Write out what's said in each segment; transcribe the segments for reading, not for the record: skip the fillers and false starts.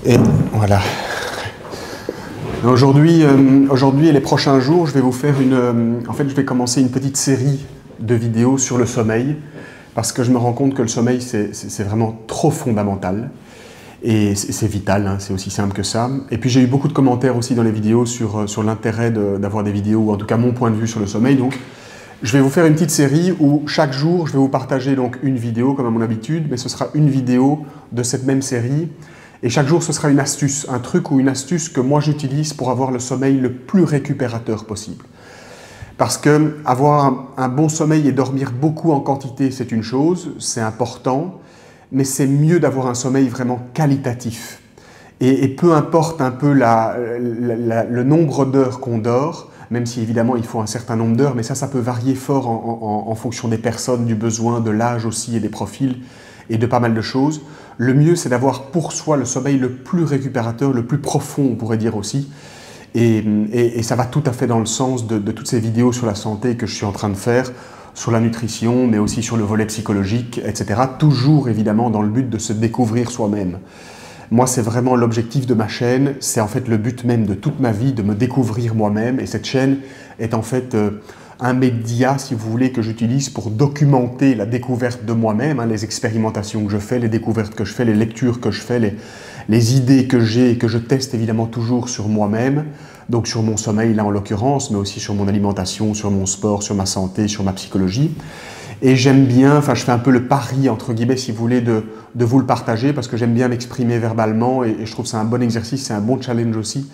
Et voilà. Aujourd'hui et les prochains jours, je vais vous faire en fait, je vais commencer une petite série de vidéos sur le sommeil, parce que je me rends compte que le sommeil, c'est vraiment trop fondamental. Et c'est vital, hein, c'est aussi simple que ça. Et puis j'ai eu beaucoup de commentaires aussi dans les vidéos sur l'intérêt d'avoir des vidéos, ou en tout cas mon point de vue sur le sommeil. Donc je vais vous faire une petite série où chaque jour je vais vous partager donc une vidéo comme à mon habitude, mais ce sera une vidéo de cette même série. Et chaque jour ce sera une astuce, un truc ou une astuce que moi j'utilise pour avoir le sommeil le plus récupérateur possible. Parce que avoir un bon sommeil et dormir beaucoup en quantité, c'est une chose, c'est important. Mais c'est mieux d'avoir un sommeil vraiment qualitatif. Et peu importe un peu le nombre d'heures qu'on dort, même si évidemment il faut un certain nombre d'heures, mais ça peut varier fort en fonction des personnes, du besoin, de l'âge aussi et des profils et de pas mal de choses. Le mieux, c'est d'avoir pour soi le sommeil le plus récupérateur, le plus profond, on pourrait dire aussi. Et ça va tout à fait dans le sens de toutes ces vidéos sur la santé que je suis en train de faire, sur la nutrition, mais aussi sur le volet psychologique, etc. Toujours évidemment dans le but de se découvrir soi-même. Moi, c'est vraiment l'objectif de ma chaîne, c'est en fait le but même de toute ma vie, de me découvrir moi-même. Et cette chaîne est en fait un média, si vous voulez, que j'utilise pour documenter la découverte de moi-même, hein, les expérimentations que je fais, les découvertes que je fais, les lectures que je fais, les idées que j'ai et que je teste évidemment toujours sur moi-même. Donc sur mon sommeil là en l'occurrence, mais aussi sur mon alimentation, sur mon sport, sur ma santé, sur ma psychologie. Et j'aime bien, enfin je fais un peu le pari entre guillemets si vous voulez de vous le partager parce que j'aime bien m'exprimer verbalement et je trouve que c'est un bon exercice, c'est un bon challenge aussi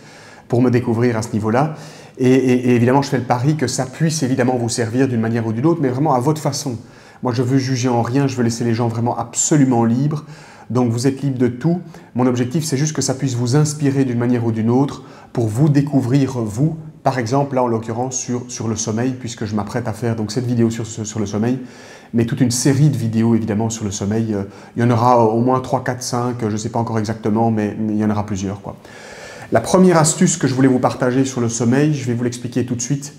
pour me découvrir à ce niveau-là. Et évidemment je fais le pari que ça puisse évidemment vous servir d'une manière ou d'une autre, mais vraiment à votre façon. Moi je veux juger en rien, je veux laisser les gens vraiment absolument libres. Donc vous êtes libre de tout. Mon objectif, c'est juste que ça puisse vous inspirer d'une manière ou d'une autre pour vous découvrir vous. Par exemple, là en l'occurrence sur le sommeil, puisque je m'apprête à faire donc cette vidéo sur le sommeil, mais toute une série de vidéos évidemment sur le sommeil. Il y en aura au moins 3, 4, 5, je ne sais pas encore exactement, mais il y en aura plusieurs, quoi. La première astuce que je voulais vous partager sur le sommeil, je vais vous l'expliquer tout de suite.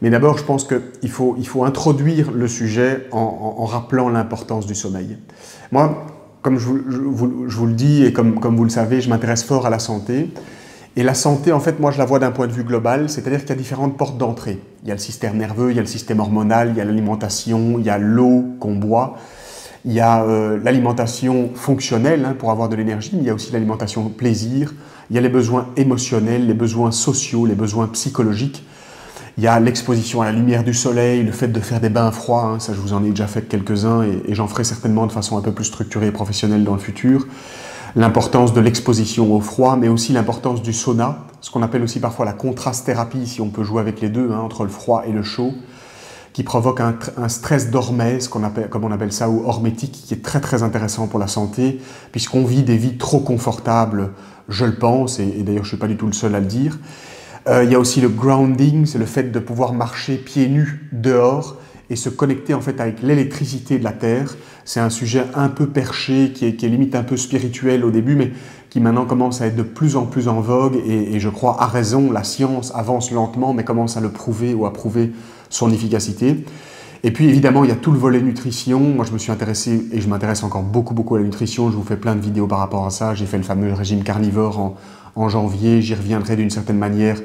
Mais d'abord, je pense qu'il faut introduire le sujet en rappelant l'importance du sommeil. Moi, comme je vous le dis et comme vous le savez, je m'intéresse fort à la santé. Et la santé, en fait, moi, je la vois d'un point de vue global, c'est-à-dire qu'il y a différentes portes d'entrée. Il y a le système nerveux, il y a le système hormonal, il y a l'alimentation, il y a l'eau qu'on boit, il y a l'alimentation fonctionnelle hein, pour avoir de l'énergie, mais il y a aussi l'alimentation plaisir, il y a les besoins émotionnels, les besoins sociaux, les besoins psychologiques. Il y a l'exposition à la lumière du soleil, le fait de faire des bains froids, hein, ça je vous en ai déjà fait quelques-uns et j'en ferai certainement de façon un peu plus structurée et professionnelle dans le futur. L'importance de l'exposition au froid, mais aussi l'importance du sauna, ce qu'on appelle aussi parfois la contraste thérapie, si on peut jouer avec les deux, hein, entre le froid et le chaud, qui provoque un stress d'hormèse, comme on appelle ça, ou hormétique, qui est très très intéressant pour la santé, puisqu'on vit des vies trop confortables, je le pense, et d'ailleurs je ne suis pas du tout le seul à le dire. Il y a aussi le grounding, c'est le fait de pouvoir marcher pieds nus dehors et se connecter en fait avec l'électricité de la Terre. C'est un sujet un peu perché, qui est limite un peu spirituel au début, mais qui maintenant commence à être de plus en plus en vogue et je crois à raison, la science avance lentement mais commence à le prouver ou à prouver son efficacité. Et puis évidemment, il y a tout le volet nutrition. Moi, je me suis intéressé et je m'intéresse encore beaucoup à la nutrition. Je vous fais plein de vidéos par rapport à ça. J'ai fait le fameux régime carnivore en janvier. J'y reviendrai d'une certaine manière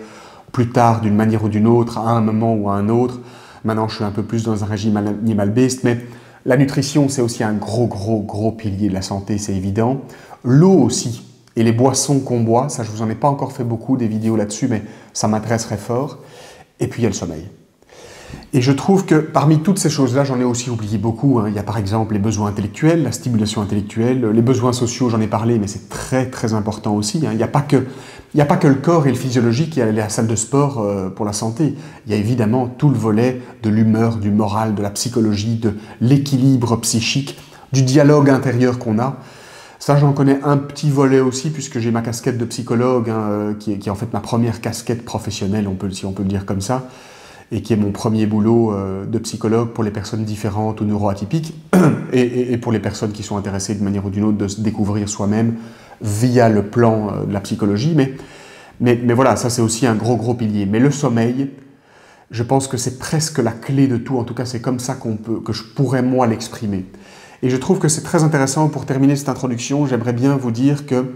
plus tard, d'une manière ou d'une autre, à un moment ou à un autre. Maintenant, je suis un peu plus dans un régime animal-based, mais la nutrition, c'est aussi un gros pilier de la santé, c'est évident. L'eau aussi, et les boissons qu'on boit, ça, je vous en ai pas encore fait beaucoup des vidéos là-dessus, mais ça m'intéresserait fort. Et puis, il y a le sommeil. Et je trouve que parmi toutes ces choses-là, j'en ai aussi oublié beaucoup. Hein. Il y a par exemple les besoins intellectuels, la stimulation intellectuelle, les besoins sociaux, j'en ai parlé, mais c'est très important aussi. Hein. Il n'y a pas que le corps et le physiologique, il y a la salle de sport pour la santé. Il y a évidemment tout le volet de l'humeur, du moral, de la psychologie, de l'équilibre psychique, du dialogue intérieur qu'on a. Ça, j'en connais un petit volet aussi, puisque j'ai ma casquette de psychologue, hein, qui est en fait ma première casquette professionnelle, si on peut le dire comme ça, et qui est mon premier boulot de psychologue pour les personnes différentes ou neuroatypiques, et pour les personnes qui sont intéressées de manière ou d'une autre de se découvrir soi-même via le plan de la psychologie. Mais voilà, ça c'est aussi un gros pilier. Mais le sommeil, je pense que c'est presque la clé de tout, en tout cas c'est comme ça que je pourrais moi l'exprimer. Et je trouve que c'est très intéressant. Pour terminer cette introduction, j'aimerais bien vous dire que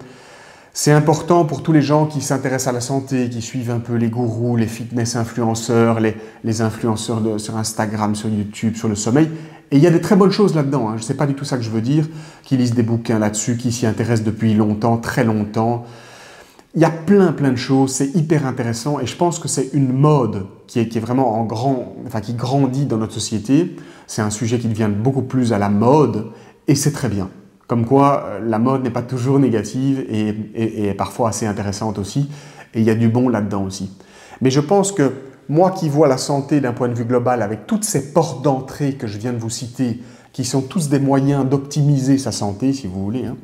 c'est important pour tous les gens qui s'intéressent à la santé, qui suivent un peu les gourous, les fitness influenceurs, les influenceurs sur Instagram, sur YouTube, sur le sommeil. Et il y a des très bonnes choses là-dedans, hein. Je ne sais pas du tout ça que je veux dire, qui lisent des bouquins là-dessus, qui s'y intéressent depuis longtemps, très longtemps. Il y a plein de choses, c'est hyper intéressant et je pense que c'est une mode qui est vraiment qui grandit dans notre société. C'est un sujet qui devient beaucoup plus à la mode et c'est très bien. Comme quoi, la mode n'est pas toujours négative et est parfois assez intéressante aussi. Et il y a du bon là-dedans aussi. Mais je pense que moi qui vois la santé d'un point de vue global avec toutes ces portes d'entrée que je viens de vous citer, qui sont tous des moyens d'optimiser sa santé, si vous voulez, hein,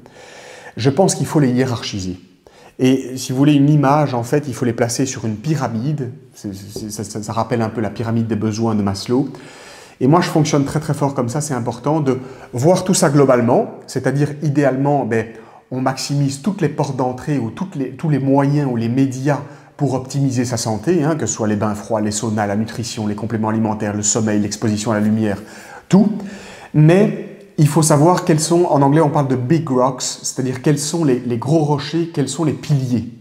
je pense qu'il faut les hiérarchiser. Et si vous voulez une image, en fait, il faut les placer sur une pyramide. Ça rappelle un peu la pyramide des besoins de Maslow. Et moi, je fonctionne très fort comme ça. C'est important de voir tout ça globalement. C'est-à-dire, idéalement, on maximise toutes les portes d'entrée ou tous les moyens ou les médias pour optimiser sa santé, hein, que ce soit les bains froids, les saunas, la nutrition, les compléments alimentaires, le sommeil, l'exposition à la lumière, tout. Mais il faut savoir quels sont, en anglais on parle de big rocks, c'est-à-dire quels sont les gros rochers, quels sont les piliers,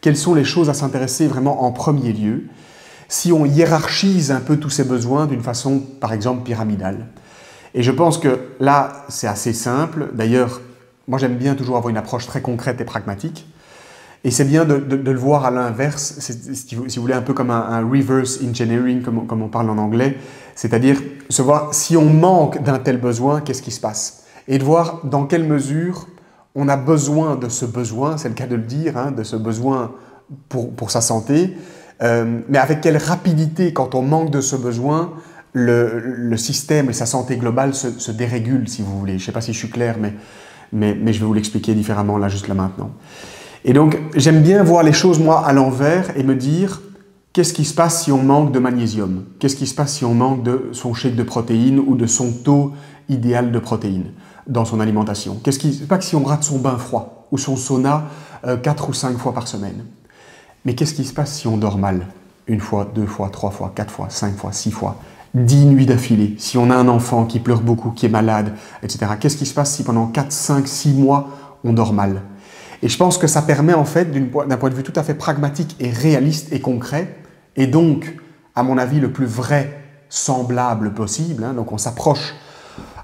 quelles sont les choses à s'intéresser vraiment en premier lieu, si on hiérarchise un peu tous ces besoins d'une façon, par exemple, pyramidale. Et je pense que là, c'est assez simple. D'ailleurs, moi j'aime bien toujours avoir une approche très concrète et pragmatique. Et c'est bien de le voir à l'inverse, si vous voulez, un peu comme un reverse engineering, comme on parle en anglais, c'est-à-dire se voir si on manque d'un tel besoin, qu'est-ce qui se passe? Et de voir dans quelle mesure on a besoin de ce besoin, c'est le cas de le dire, hein, de ce besoin pour sa santé, mais avec quelle rapidité, quand on manque de ce besoin, le système et sa santé globale se dérégulent, si vous voulez. Je ne sais pas si je suis clair, mais je vais vous l'expliquer différemment là, juste là maintenant. Et donc, j'aime bien voir les choses, moi, à l'envers et me dire qu'est-ce qui se passe si on manque de magnésium? Qu'est-ce qui se passe si on manque de son shake de protéines ou de son taux idéal de protéines dans son alimentation? Qu'est-ce qui se passe si on rate son bain froid ou son sauna 4 ou 5 fois par semaine? Mais qu'est-ce qui se passe si on dort mal? 1 fois, 2 fois, 3 fois, 4 fois, 5 fois, 6 fois, 10 nuits d'affilée? Si on a un enfant qui pleure beaucoup, qui est malade, etc. Qu'est-ce qui se passe si pendant 4, 5, 6 mois, on dort mal? Et je pense que ça permet en fait, d'un point de vue tout à fait pragmatique et réaliste et concret, et donc, à mon avis, le plus vrai, semblable possible, hein, donc on s'approche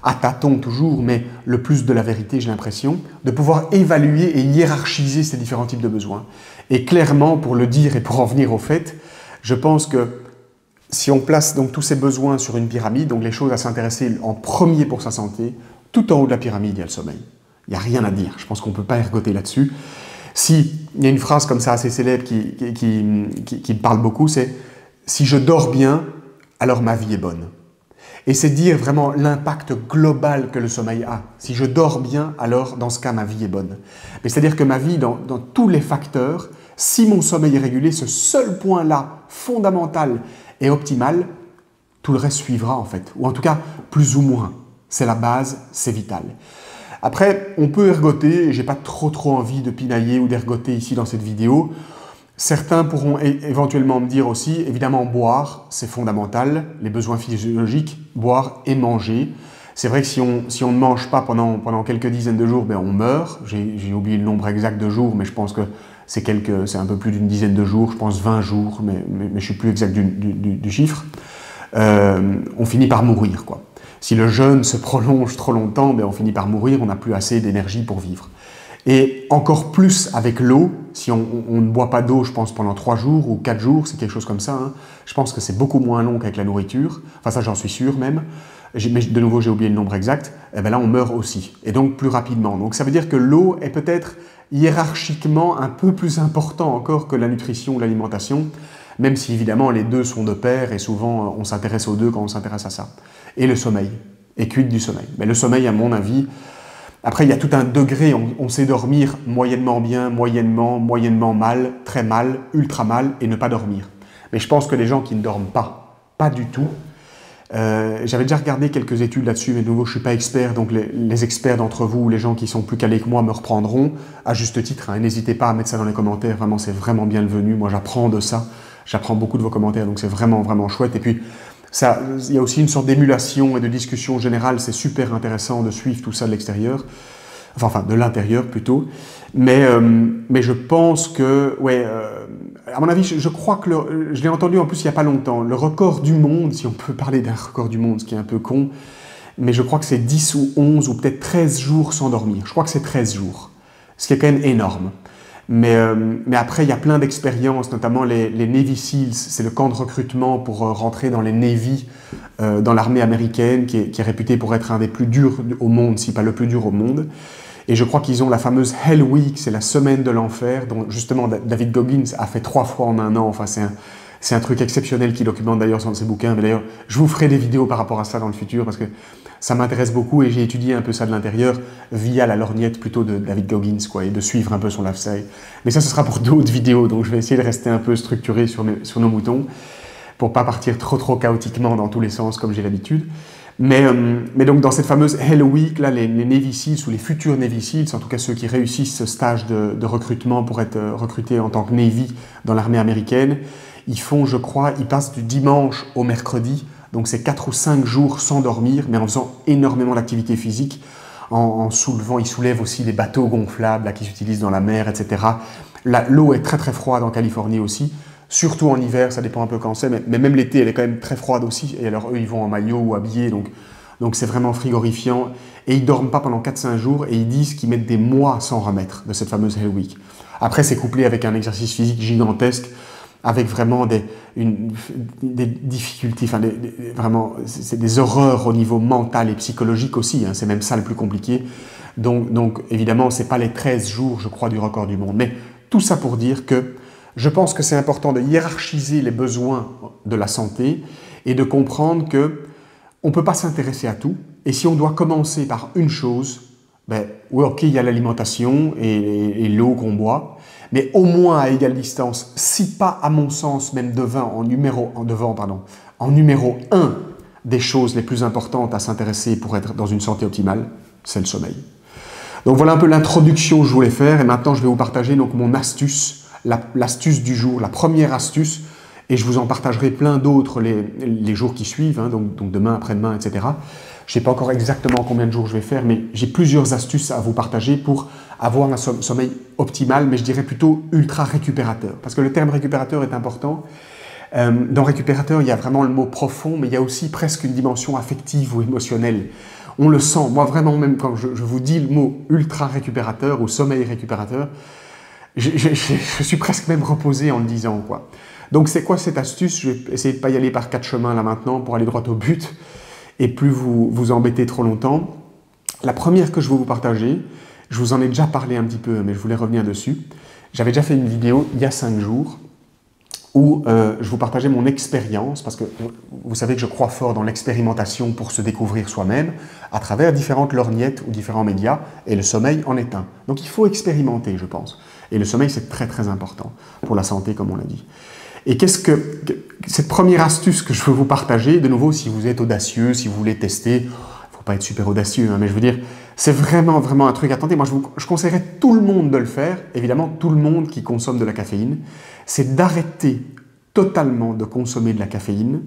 à tâtons toujours, mais le plus de la vérité, j'ai l'impression, de pouvoir évaluer et hiérarchiser ces différents types de besoins. Et clairement, pour le dire et pour en venir au fait, je pense que si on place donc tous ces besoins sur une pyramide, donc les choses à s'intéresser en premier pour sa santé, tout en haut de la pyramide, il y a le sommeil. Il n'y a rien à dire, je pense qu'on ne peut pas ergoter là-dessus. Il y a une phrase comme ça assez célèbre qui me parle beaucoup, c'est « si je dors bien, alors ma vie est bonne ». Et c'est dire vraiment l'impact global que le sommeil a. Si je dors bien, alors dans ce cas, ma vie est bonne. Mais c'est-à-dire que ma vie, dans tous les facteurs, si mon sommeil est régulé, ce seul point-là, fondamental et optimal, tout le reste suivra en fait. Ou en tout cas, plus ou moins. C'est la base, c'est vital. Après, on peut ergoter, et je n'ai pas trop envie de pinailler ou d'ergoter ici dans cette vidéo. Certains pourront éventuellement me dire aussi, évidemment, boire, c'est fondamental, les besoins physiologiques, boire et manger. C'est vrai que si on ne mange pas pendant quelques dizaines de jours, on meurt. J'ai oublié le nombre exact de jours, mais je pense que c'est un peu plus d'une dizaine de jours, je pense 20 jours, mais je ne suis plus exact du chiffre. On finit par mourir, quoi. Si le jeûne se prolonge trop longtemps, on finit par mourir, on n'a plus assez d'énergie pour vivre. Et encore plus avec l'eau, si on ne boit pas d'eau, je pense, pendant 3 jours ou 4 jours, c'est quelque chose comme ça, hein, je pense que c'est beaucoup moins long qu'avec la nourriture. Enfin, ça, j'en suis sûr même. Mais de nouveau, j'ai oublié le nombre exact. Et là, on meurt aussi. Et donc, plus rapidement. Donc, ça veut dire que l'eau est peut-être hiérarchiquement un peu plus important encore que la nutrition ou l'alimentation, même si, évidemment, les deux sont de pair et souvent, on s'intéresse aux deux quand on s'intéresse à ça. Et le sommeil, et quid du sommeil. Mais le sommeil, à mon avis, après il y a tout un degré, on sait dormir moyennement bien, moyennement mal, très mal, ultra mal, et ne pas dormir. Mais je pense que les gens qui ne dorment pas du tout, j'avais déjà regardé quelques études là-dessus, mais de nouveau je ne suis pas expert, donc les experts d'entre vous, les gens qui sont plus calés que moi me reprendront, à juste titre, hein, n'hésitez pas à mettre ça dans les commentaires, vraiment c'est vraiment bienvenu, moi j'apprends de ça, j'apprends beaucoup de vos commentaires, donc c'est vraiment chouette, et puis il y a aussi une sorte d'émulation et de discussion générale. C'est super intéressant de suivre tout ça de l'extérieur. Enfin, de l'intérieur plutôt. Mais je pense que, ouais, à mon avis, je crois que, je l'ai entendu en plus il n'y a pas longtemps, le record du monde, si on peut parler d'un record du monde, ce qui est un peu con, mais je crois que c'est 10 ou 11 ou peut-être 13 jours sans dormir. Je crois que c'est 13 jours, ce qui est quand même énorme. Mais après, il y a plein d'expériences, notamment les Navy Seals, c'est le camp de recrutement pour rentrer dans les Navy, dans l'armée américaine, qui est réputé pour être un des plus durs au monde, si pas le plus dur au monde. Et je crois qu'ils ont la fameuse Hell Week, c'est la semaine de l'enfer, dont justement David Goggins a fait 3 fois en un an. Enfin, c'est un truc exceptionnel qu'il documente d'ailleurs dans ses bouquins. Mais d'ailleurs, je vous ferai des vidéos par rapport à ça dans le futur, parce que ça m'intéresse beaucoup et j'ai étudié un peu ça de l'intérieur via la lorgnette plutôt de David Goggins, quoi, et de suivre un peu son lifestyle. Mais ça, ce sera pour d'autres vidéos, donc je vais essayer de rester un peu structuré sur nos moutons, pour pas partir trop chaotiquement dans tous les sens comme j'ai l'habitude. Mais donc dans cette fameuse Hell Week, là, les Navy Seals ou les futurs Navy Seals, en tout cas ceux qui réussissent ce stage de recrutement pour être recrutés en tant que Navy dans l'armée américaine, ils font, je crois, ils passent du dimanche au mercredi, donc c'est 4 ou 5 jours sans dormir, mais en faisant énormément d'activité physique, en soulevant, ils soulèvent aussi des bateaux gonflables qui s'utilisent dans la mer, etc. L'eau est très froide en Californie aussi. Surtout en hiver, ça dépend un peu quand c'est, mais même l'été, elle est quand même très froide aussi. Et alors, eux, ils vont en maillot ou habillés, donc c'est vraiment frigorifiant. Et ils ne dorment pas pendant 4-5 jours, et ils disent qu'ils mettent des mois sans remettre de cette fameuse Hell Week. Après, c'est couplé avec un exercice physique gigantesque, avec vraiment des difficultés, enfin, vraiment, c'est des horreurs au niveau mental et psychologique aussi, hein, c'est même ça le plus compliqué. Donc évidemment, ce n'est pas les 13 jours, je crois, du record du monde. Mais tout ça pour dire que je pense que c'est important de hiérarchiser les besoins de la santé et de comprendre qu'on ne peut pas s'intéresser à tout. Et si on doit commencer par une chose, ben, oui, ok, il y a l'alimentation et l'eau qu'on boit, mais au moins à égale distance, si pas à mon sens même en numéro 1 des choses les plus importantes à s'intéresser pour être dans une santé optimale, c'est le sommeil. Donc voilà un peu l'introduction que je voulais faire et maintenant je vais vous partager donc mon astuce, l'astuce du jour, la première astuce, et je vous en partagerai plein d'autres les jours qui suivent, hein, donc demain, après-demain, etc. Je ne sais pas encore exactement combien de jours je vais faire, mais j'ai plusieurs astuces à vous partager pour avoir un sommeil optimal, mais je dirais plutôt ultra récupérateur. Parce que le terme récupérateur est important. Dans récupérateur, il y a vraiment le mot profond, mais il y a aussi presque une dimension affective ou émotionnelle. On le sent. Moi, vraiment, même quand je vous dis le mot ultra récupérateur ou sommeil récupérateur, je suis presque même reposé en le disant, quoi. Donc, c'est quoi cette astuce? Je vais essayer de ne pas y aller par 4 chemins là maintenant pour aller droit au but et plus vous embêter trop longtemps. La première que je veux vous partager, je vous en ai déjà parlé un petit peu, mais je voulais revenir dessus. J'avais déjà fait une vidéo il y a 5 jours où je vous partageais mon expérience, parce que vous savez que je crois fort dans l'expérimentation pour se découvrir soi-même à travers différentes lorgnettes ou différents médias, et le sommeil en est un. Donc il faut expérimenter, je pense. Et le sommeil, c'est très important pour la santé, comme on l'a dit. Et cette première astuce que je veux vous partager, de nouveau, si vous êtes audacieux, si vous voulez tester, il ne faut pas être super audacieux, hein, mais je veux dire, c'est vraiment un truc à tenter. Moi, je conseillerais tout le monde de le faire, évidemment, tout le monde qui consomme de la caféine, c'est d'arrêter totalement de consommer de la caféine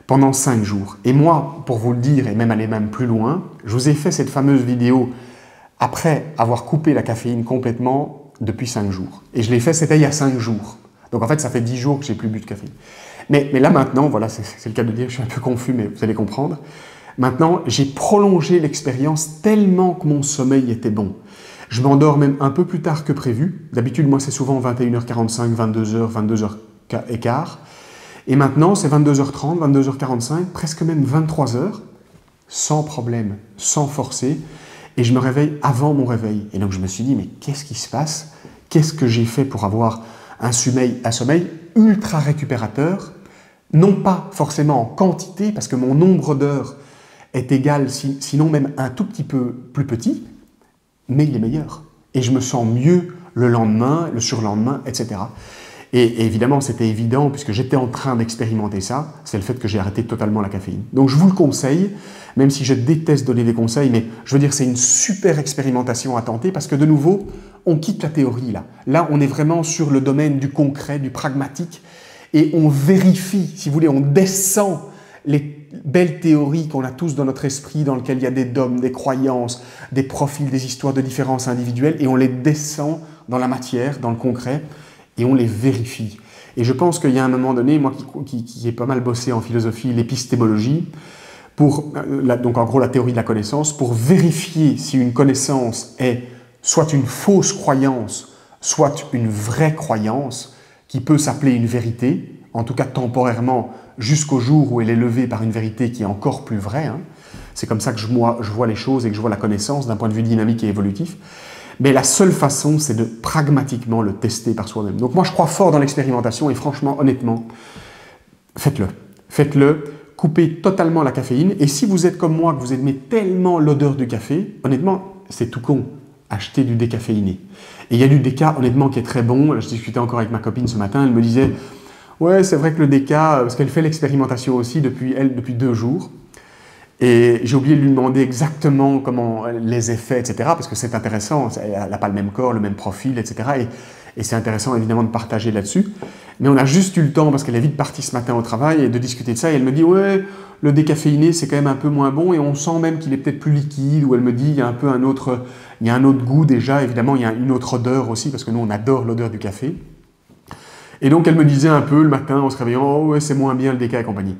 pendant 5 jours. Et moi, pour vous le dire, et même aller même plus loin, je vous ai fait cette fameuse vidéo après avoir coupé la caféine complètement depuis 5 jours. Et je l'ai fait, c'était il y a 5 jours. Donc en fait, ça fait 10 jours que je n'ai plus bu de café. Mais là maintenant, voilà, c'est le cas de dire, je suis un peu confus, mais vous allez comprendre. Maintenant, j'ai prolongé l'expérience tellement que mon sommeil était bon. Je m'endors même un peu plus tard que prévu. D'habitude, moi, c'est souvent 21h45, 22h, 22h15. Et maintenant, c'est 22h30, 22h45, presque même 23h, sans problème, sans forcer. Et je me réveille avant mon réveil. Et donc, je me suis dit, mais qu'est-ce qui se passe? Qu'est-ce que j'ai fait pour avoir un sommeil ultra récupérateur? Non pas forcément en quantité, parce que mon nombre d'heures est égal, sinon même un tout petit peu plus petit, mais il est meilleur. Et je me sens mieux le lendemain, le surlendemain, etc. Et évidemment, c'était évident, puisque j'étais en train d'expérimenter ça, c'est le fait que j'ai arrêté totalement la caféine. Donc je vous le conseille, même si je déteste donner des conseils, mais je veux dire, c'est une super expérimentation à tenter, parce que de nouveau, on quitte la théorie là. Là, on est vraiment sur le domaine du concret, du pragmatique, et on vérifie, si vous voulez, on descend les belles théories qu'on a tous dans notre esprit, dans lesquelles il y a des dogmes, des croyances, des profils, des histoires de différences individuelles, et on les descend dans la matière, dans le concret, et on les vérifie. Et je pense qu'il y a un moment donné, moi qui ai pas mal bossé en philosophie, l'épistémologie, donc en gros la théorie de la connaissance, pour vérifier si une connaissance est soit une fausse croyance, soit une vraie croyance, qui peut s'appeler une vérité, en tout cas temporairement, jusqu'au jour où elle est levée par une vérité qui est encore plus vraie. Hein. C'est comme ça que je vois les choses et que je vois la connaissance d'un point de vue dynamique et évolutif. Mais la seule façon, c'est de pragmatiquement le tester par soi-même. Donc moi, je crois fort dans l'expérimentation et franchement, honnêtement, faites-le. Faites-le, coupez totalement la caféine. Et si vous êtes comme moi, que vous aimez tellement l'odeur du café, honnêtement, c'est tout con. Achetez du décaféiné. Et il y a du déca, honnêtement, qui est très bon. Là, je discutais encore avec ma copine ce matin, elle me disait « Ouais, c'est vrai que le déca, parce qu'elle fait l'expérimentation aussi depuis 2 jours. » Et j'ai oublié de lui demander exactement comment les effets, etc. Parce que c'est intéressant, elle n'a pas le même corps, le même profil, etc. Et c'est intéressant évidemment de partager là-dessus. Mais on a juste eu le temps, parce qu'elle est vite partie ce matin au travail, et de discuter de ça. Et elle me dit « Ouais, le décaféiné, c'est quand même un peu moins bon. Et on sent même qu'il est peut-être plus liquide. » Ou elle me dit « Il y a un peu un autre goût déjà. Évidemment, il y a une autre odeur aussi, parce que nous, on adore l'odeur du café. » Et donc, elle me disait un peu le matin, en se réveillant « Oh ouais, c'est moins bien le déca et compagnie. »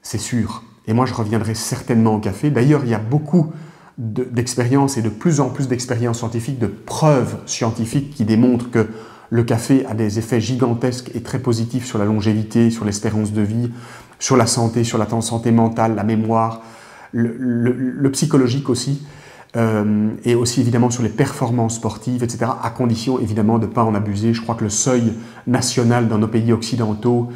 C'est sûr. Et moi, je reviendrai certainement au café. D'ailleurs, il y a beaucoup d'expériences et de plus en plus d'expériences scientifiques, de preuves scientifiques qui démontrent que le café a des effets gigantesques et très positifs sur la longévité, sur l'espérance de vie, sur la santé, sur la santé mentale, la mémoire, le psychologique aussi, et aussi évidemment sur les performances sportives, etc., à condition évidemment de ne pas en abuser. Je crois que le seuil national dans nos pays occidentaux,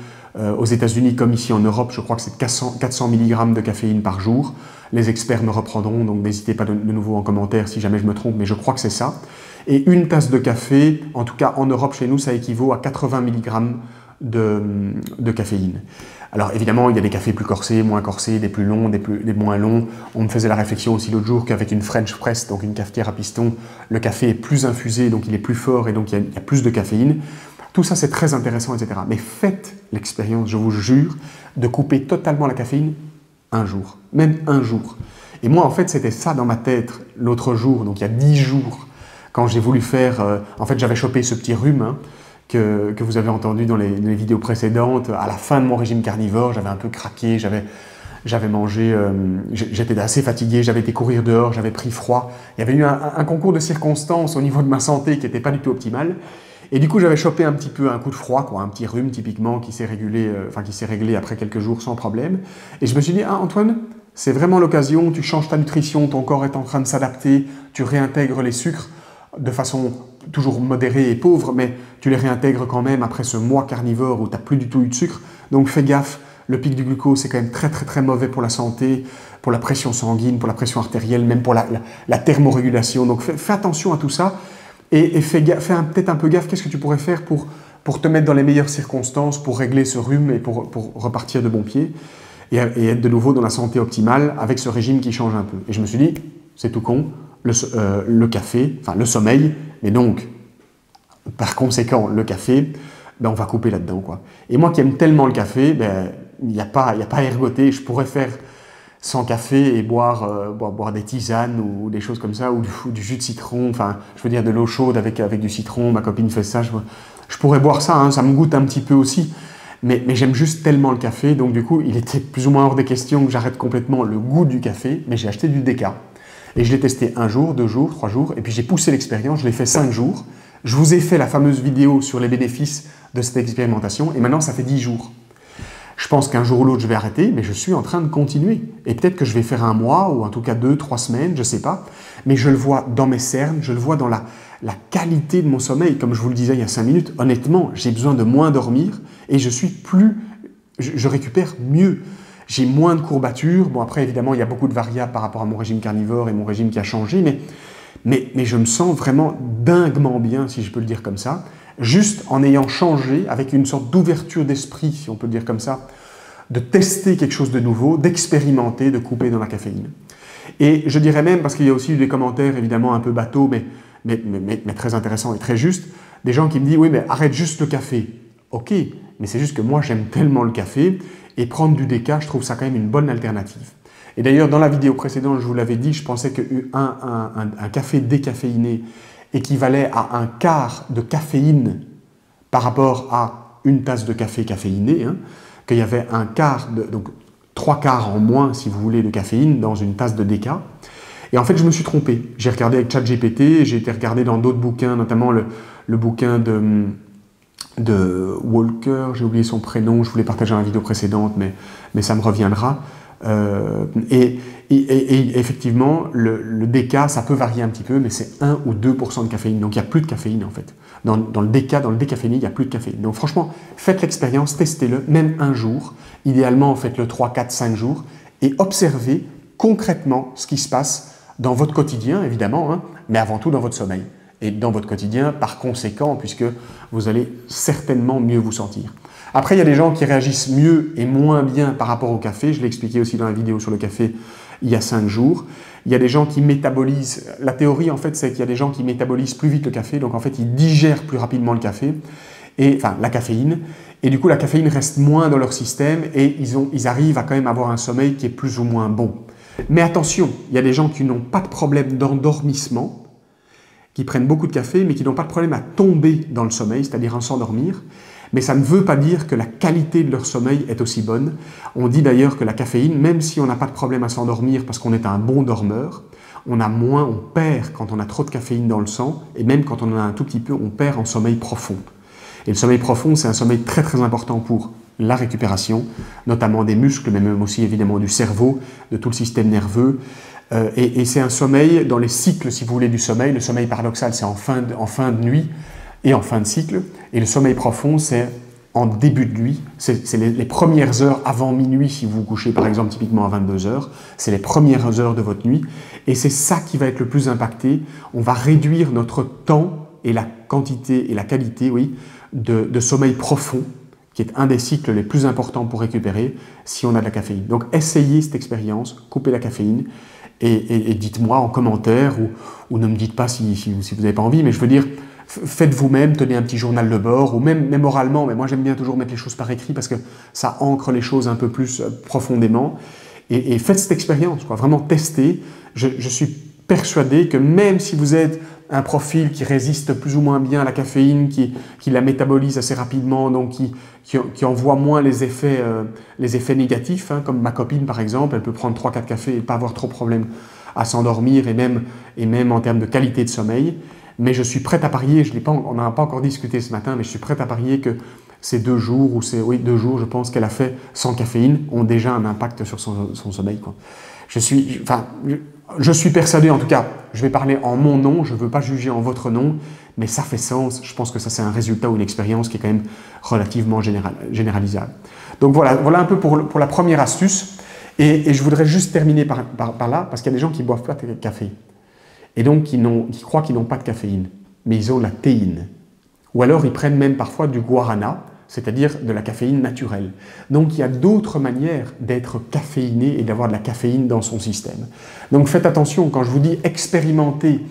aux États-Unis comme ici en Europe, je crois que c'est 400 mg de caféine par jour. Les experts me reprendront, donc n'hésitez pas de nouveau en commentaire si jamais je me trompe, mais je crois que c'est ça. Et une tasse de café, en tout cas en Europe chez nous, ça équivaut à 80 mg de caféine. Alors évidemment, il y a des cafés plus corsés, moins corsés, des plus longs, des moins longs. On me faisait la réflexion aussi l'autre jour qu'avec une French press, donc une cafetière à piston, le café est plus infusé, donc il est plus fort et donc il y a plus de caféine. Tout ça, c'est très intéressant, etc. Mais faites l'expérience, je vous jure, de couper totalement la caféine un jour, même un jour. Et moi, en fait, c'était ça dans ma tête l'autre jour, donc il y a 10 jours, quand j'ai voulu faire... en fait, j'avais chopé ce petit rhume hein, que vous avez entendu dans les vidéos précédentes. À la fin de mon régime carnivore, j'avais un peu craqué, j'avais mangé... j'étais assez fatigué, j'avais été courir dehors, j'avais pris froid. Il y avait eu un concours de circonstances au niveau de ma santé qui n'était pas du tout optimal. Et du coup, j'avais chopé un petit peu un coup de froid, quoi, un petit rhume typiquement qui s'est réglé après quelques jours sans problème. Et je me suis dit, ah Antoine, c'est vraiment l'occasion, tu changes ta nutrition, ton corps est en train de s'adapter, tu réintègres les sucres de façon toujours modérée et pauvre, mais tu les réintègres quand même après ce mois carnivore où tu n'as plus du tout eu de sucre. Donc fais gaffe, le pic du glucose c'est quand même très très très mauvais pour la santé, pour la pression sanguine, pour la pression artérielle, même pour la thermorégulation. Donc fais attention à tout ça. Et fais peut-être un peu gaffe, qu'est-ce que tu pourrais faire pour te mettre dans les meilleures circonstances, pour régler ce rhume et pour repartir de bon pied et être de nouveau dans la santé optimale avec ce régime qui change un peu. Et je me suis dit, c'est tout con, le café, enfin le sommeil, mais donc, par conséquent, le café, ben on va couper là-dedans, quoi. Et moi qui aime tellement le café, ben, il n'y a pas à ergoter, je pourrais faire sans café et boire des tisanes ou des choses comme ça, ou du jus de citron, enfin, je veux dire de l'eau chaude avec du citron, ma copine fait ça, je pourrais boire ça, hein, ça me goûte un petit peu aussi, mais j'aime juste tellement le café, donc du coup, il était plus ou moins hors des questions que j'arrête complètement le goût du café, mais j'ai acheté du déca, et je l'ai testé 1 jour, 2 jours, 3 jours, et puis j'ai poussé l'expérience, je l'ai fait 5 jours, je vous ai fait la fameuse vidéo sur les bénéfices de cette expérimentation, et maintenant ça fait 10 jours. Je pense qu'un jour ou l'autre, je vais arrêter, mais je suis en train de continuer. Et peut-être que je vais faire 1 mois, ou en tout cas 2, 3 semaines, je ne sais pas. Mais je le vois dans mes cernes, je le vois dans la qualité de mon sommeil. Comme je vous le disais il y a 5 minutes, honnêtement, j'ai besoin de moins dormir et je récupère mieux. J'ai moins de courbatures. Bon, après, évidemment, il y a beaucoup de variables par rapport à mon régime carnivore et mon régime qui a changé, mais je me sens vraiment dinguement bien, si je peux le dire comme ça. Juste en ayant changé, avec une sorte d'ouverture d'esprit, si on peut le dire comme ça, de tester quelque chose de nouveau, d'expérimenter, de couper dans la caféine. Et je dirais même, parce qu'il y a aussi eu des commentaires évidemment un peu bateaux, mais très intéressants et très justes, des gens qui me disent « Oui, mais arrête juste le café. » Ok, mais c'est juste que moi j'aime tellement le café, et prendre du déca, je trouve ça quand même une bonne alternative. Et d'ailleurs, dans la vidéo précédente, je vous l'avais dit, je pensais qu'un café décaféiné équivalait à un quart de caféine par rapport à une tasse de café caféiné, hein, qu'il y avait un quart, donc 3/4 en moins, si vous voulez, de caféine dans une tasse de déca. Et en fait, je me suis trompé. J'ai regardé avec ChatGPT, j'ai été regarder dans d'autres bouquins, notamment le bouquin de Walker, j'ai oublié son prénom, je voulais partager dans la vidéo précédente, mais ça me reviendra. Et effectivement, le déca, ça peut varier un petit peu, mais c'est 1 ou 2% de caféine. Donc il n'y a plus de caféine en fait. Dans le déca, dans le décaféiné, il n'y a plus de caféine. Donc franchement, faites l'expérience, testez-le, même un jour. Idéalement, faites-le 3, 4, 5 jours et observez concrètement ce qui se passe dans votre quotidien, évidemment, hein, mais avant tout dans votre sommeil. Et dans votre quotidien, par conséquent, puisque vous allez certainement mieux vous sentir. Après, il y a des gens qui réagissent mieux et moins bien par rapport au café. Je l'ai expliqué aussi dans la vidéo sur le café il y a 5 jours. Il y a des gens qui métabolisent. La théorie, en fait, c'est qu'il y a des gens qui métabolisent plus vite le café. Donc, en fait, ils digèrent plus rapidement le café, enfin, la caféine. Et du coup, la caféine reste moins dans leur système et ils arrivent à quand même avoir un sommeil qui est plus ou moins bon. Mais attention, il y a des gens qui n'ont pas de problème d'endormissement, qui prennent beaucoup de café, mais qui n'ont pas de problème à tomber dans le sommeil, c'est-à-dire à s'endormir. Mais ça ne veut pas dire que la qualité de leur sommeil est aussi bonne. On dit d'ailleurs que la caféine, même si on n'a pas de problème à s'endormir parce qu'on est un bon dormeur, on perd quand on a trop de caféine dans le sang, et même quand on en a un tout petit peu, on perd en sommeil profond. Et le sommeil profond, c'est un sommeil très très important pour la récupération, notamment des muscles, mais même aussi évidemment du cerveau, de tout le système nerveux. Et c'est un sommeil dans les cycles, si vous voulez, du sommeil. Le sommeil paradoxal, c'est en fin de nuit et en fin de cycle. Et le sommeil profond, c'est en début de nuit. C'est les premières heures avant minuit, si vous vous couchez par exemple typiquement à 22 heures. C'est les premières heures de votre nuit. Et c'est ça qui va être le plus impacté. On va réduire notre temps et la quantité et la qualité, oui, de sommeil profond, qui est un des cycles les plus importants pour récupérer si on a de la caféine. Donc essayez cette expérience, coupez la caféine et dites-moi en commentaire ou ne me dites pas si vous n'avez pas envie, mais je veux dire, faites vous-même, tenez un petit journal de bord ou même oralement, mais moi j'aime bien toujours mettre les choses par écrit parce que ça ancre les choses un peu plus profondément et faites cette expérience, quoi. Vraiment testez. Je suis persuadé que même si vous êtes un profil qui résiste plus ou moins bien à la caféine, qui la métabolise assez rapidement, donc qui envoie moins les effets négatifs, hein, comme ma copine par exemple, elle peut prendre 3-4 cafés et ne pas avoir trop de problème à s'endormir et même en termes de qualité de sommeil. Mais je suis prêt à parier, on n'en a pas encore discuté ce matin, mais je suis prêt à parier que ces 2 jours, 2 jours, je pense qu'elle a fait sans caféine, ont déjà un impact sur son sommeil, quoi. Je suis persuadé, en tout cas, je vais parler en mon nom, je ne veux pas juger en votre nom, mais ça fait sens. Je pense que ça, c'est un résultat ou une expérience qui est quand même relativement généralisable. Donc voilà un peu pour la première astuce. Et je voudrais juste terminer par là, parce qu'il y a des gens qui ne boivent pas de café. Et donc qui croient qu'ils n'ont pas de caféine, mais ils ont la théine. Ou alors ils prennent même parfois du guarana, c'est-à-dire de la caféine naturelle. Donc il y a d'autres manières d'être caféiné et d'avoir de la caféine dans son système. Donc faites attention, quand je vous dis expérimenter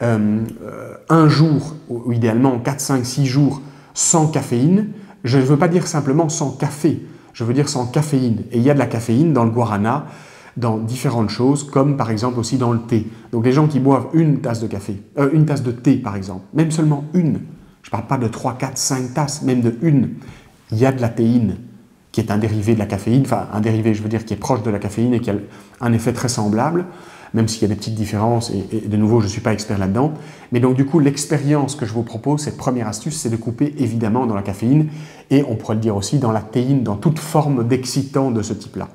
un jour, ou idéalement 4, 5, 6 jours sans caféine, je ne veux pas dire simplement sans café, je veux dire sans caféine. Et il y a de la caféine dans le guarana, dans différentes choses, comme par exemple aussi dans le thé. Donc les gens qui boivent une tasse de thé par exemple, même seulement une, je ne parle pas de 3, 4, 5 tasses, même de une. Il y a de la théine, qui est un dérivé de la caféine, enfin un dérivé, je veux dire, qui est proche de la caféine et qui a un effet très semblable, même s'il y a des petites différences, et de nouveau, je ne suis pas expert là-dedans. Mais donc du coup, l'expérience que je vous propose, cette première astuce, c'est de couper évidemment dans la caféine, et on pourrait le dire aussi dans la théine, dans toute forme d'excitant de ce type-là.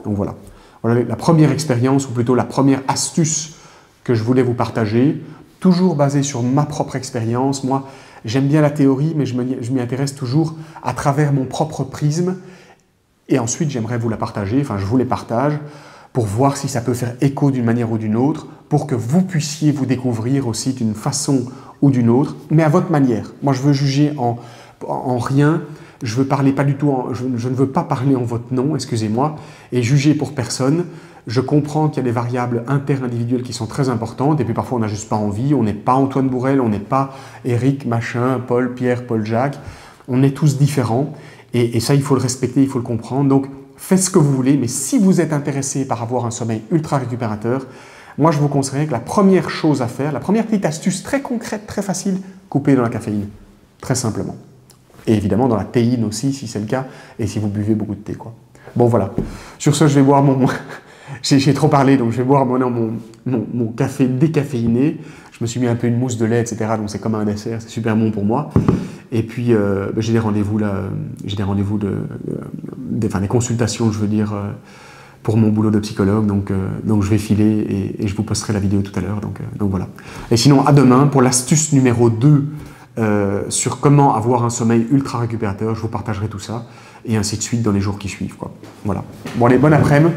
Donc voilà. Voilà la première expérience, ou plutôt la première astuce que je voulais vous partager, toujours basée sur ma propre expérience. Moi, j'aime bien la théorie, mais je m'y intéresse toujours à travers mon propre prisme. Et ensuite, j'aimerais vous la partager, enfin je vous les partage, pour voir si ça peut faire écho d'une manière ou d'une autre, pour que vous puissiez vous découvrir aussi d'une façon ou d'une autre, mais à votre manière. Moi, je veux juger en rien. Je ne veux pas parler en votre nom, excusez-moi, et juger pour personne. Je comprends qu'il y a des variables interindividuelles qui sont très importantes, et puis parfois on n'a juste pas envie, on n'est pas Antoine Bourrel, on n'est pas Eric, machin, Paul, Pierre, Paul, Jacques. On est tous différents et ça, il faut le respecter, il faut le comprendre. Donc, faites ce que vous voulez, mais si vous êtes intéressé par avoir un sommeil ultra récupérateur, moi, je vous conseillerais que la première chose à faire, la première petite astuce très concrète, très facile, couper dans la caféine, très simplement. Et évidemment dans la théine aussi, si c'est le cas, et si vous buvez beaucoup de thé, quoi. Bon, voilà. Sur ce, je vais boire mon... J'ai trop parlé, donc je vais boire maintenant mon café décaféiné. Je me suis mis un peu une mousse de lait, etc. Donc c'est comme un dessert, c'est super bon pour moi. Et puis j'ai des rendez-vous là, j'ai des rendez-vous des consultations, je veux dire, pour mon boulot de psychologue. Donc je vais filer et je vous posterai la vidéo tout à l'heure. Donc voilà. Et sinon, à demain pour l'astuce numéro 2 sur comment avoir un sommeil ultra récupérateur. Je vous partagerai tout ça et ainsi de suite dans les jours qui suivent, quoi. Voilà. Bon, allez, bon après-midi.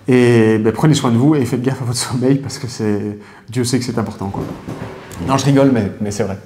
Et prenez soin de vous et faites gaffe à votre sommeil parce que Dieu sait que c'est important, quoi. Non, je rigole, mais c'est vrai.